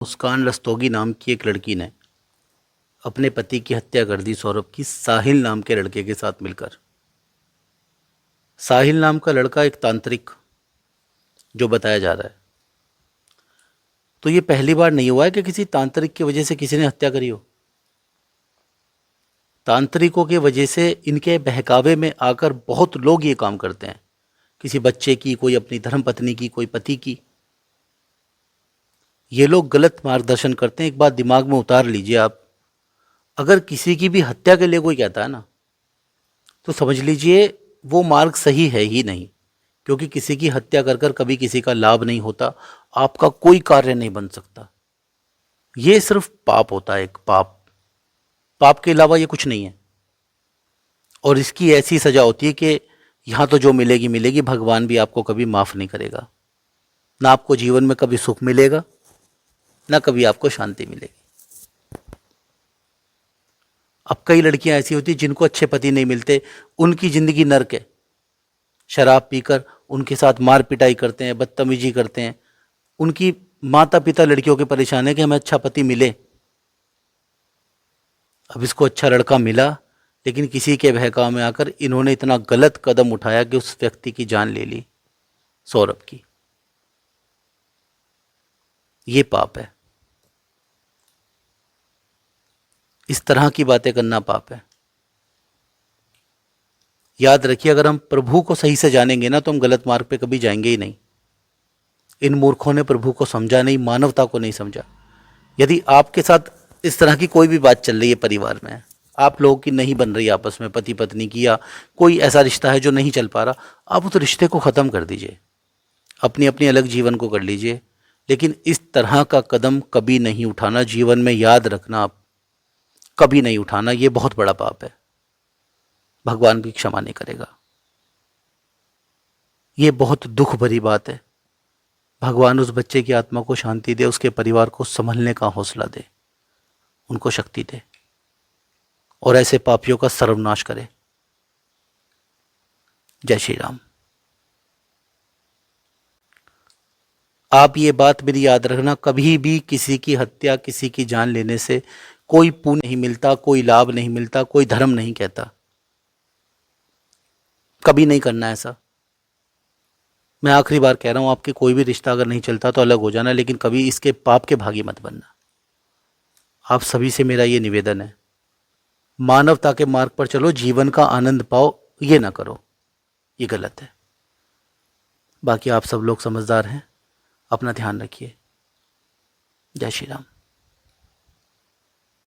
मुस्कान रस्तोगी नाम की एक लड़की ने अपने पति की हत्या कर दी सौरभ की साहिल नाम के लड़के के साथ मिलकर। साहिल नाम का लड़का एक तांत्रिक जो बताया जा रहा है। तो ये पहली बार नहीं हुआ है कि किसी तांत्रिक की वजह से किसी ने हत्या करी हो। तांत्रिकों की वजह से इनके बहकावे में आकर बहुत लोग ये काम करते हैं। किसी बच्चे की, कोई अपनी धर्मपत्नी की, कोई पति की। ये लोग गलत मार्गदर्शन करते हैं। एक बात दिमाग में उतार लीजिए आप, अगर किसी की भी हत्या के लिए कोई कहता है ना, तो समझ लीजिए वो मार्ग सही है ही नहीं। क्योंकि किसी की हत्या कर कर कभी किसी का लाभ नहीं होता, आपका कोई कार्य नहीं बन सकता। ये सिर्फ पाप होता है, एक पाप। पाप के अलावा ये कुछ नहीं है। और इसकी ऐसी सजा होती है कि यहां तो जो मिलेगी मिलेगी, भगवान भी आपको कभी माफ नहीं करेगा। ना आपको जीवन में कभी सुख मिलेगा, ना कभी आपको शांति मिलेगी। अब कई लड़कियां ऐसी होती जिनको अच्छे पति नहीं मिलते, उनकी जिंदगी नर्क है। शराब पीकर उनके साथ मार पिटाई करते हैं, बदतमीजी करते हैं। उनकी माता पिता लड़कियों के परेशान है कि हमें अच्छा पति मिले। अब इसको अच्छा लड़का मिला, लेकिन किसी के बहकाव में आकर इन्होंने इतना गलत कदम उठाया कि उस व्यक्ति की जान ले ली, सौरभ की। ये पाप है। इस तरह की बातें करना पाप है। याद रखिए, अगर हम प्रभु को सही से जानेंगे ना, तो हम गलत मार्ग पे कभी जाएंगे ही नहीं। इन मूर्खों ने प्रभु को समझा नहीं, मानवता को नहीं समझा। यदि आपके साथ इस तरह की कोई भी बात चल रही है परिवार में, आप लोगों की नहीं बन रही आपस में, पति पत्नी की, या कोई ऐसा रिश्ता है जो नहीं चल पा रहा, आप उस रिश्ते को ख़त्म कर दीजिए। अपनी अपनी अलग जीवन को कर लीजिए। लेकिन इस तरह का कदम कभी नहीं उठाना। जीवन में याद रखना, आप कभी नहीं उठाना। ये बहुत बड़ा पाप है, भगवान भी क्षमा नहीं करेगा। ये बहुत दुख भरी बात है। भगवान उस बच्चे की आत्मा को शांति दे, उसके परिवार को संभलने का हौसला दे, उनको शक्ति दे, और ऐसे पापियों का सर्वनाश करे। जय श्री राम। आप ये बात मेरी याद रखना, कभी भी किसी की हत्या, किसी की जान लेने से कोई पुण्य नहीं मिलता, कोई लाभ नहीं मिलता, कोई धर्म नहीं कहता। कभी नहीं करना ऐसा। मैं आखिरी बार कह रहा हूं, आपके कोई भी रिश्ता अगर नहीं चलता तो अलग हो जाना, लेकिन कभी इसके पाप के भागी मत बनना। आप सभी से मेरा ये निवेदन है, मानवता के मार्ग पर चलो, जीवन का आनंद पाओ। ये ना करो, ये गलत है। बाकी आप सब लोग समझदार हैं, अपना ध्यान रखिए। जय श्री राम।